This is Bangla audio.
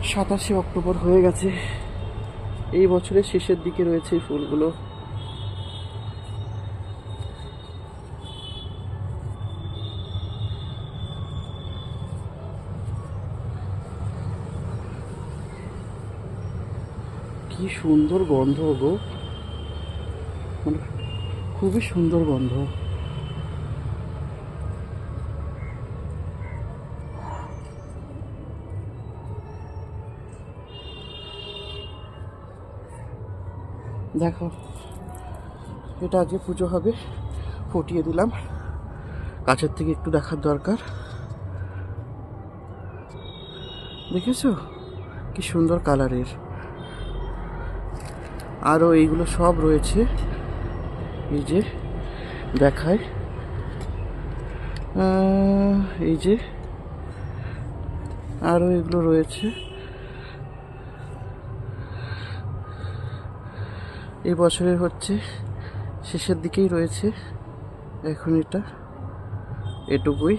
27 অক্টোবর হয়ে গেছে। এই বছরের শেষের দিকে রয়েছে এই ফুলগুলো। কি সুন্দর গন্ধ গো, মানে খুবই সুন্দর গন্ধ। দেখো, এটা আজকে পুজো হবে, ফুটিয়ে দিলাম। কাছের থেকে একটু দেখার দরকার। দেখেছো কি সুন্দর কালারের। আরও এইগুলো সব রয়েছে, এই যে দেখায়, এই যে আরও এগুলো রয়েছে। এই বছরের হচ্ছে শেষের দিকেই রয়েছে এখন, এটা এটুকুই।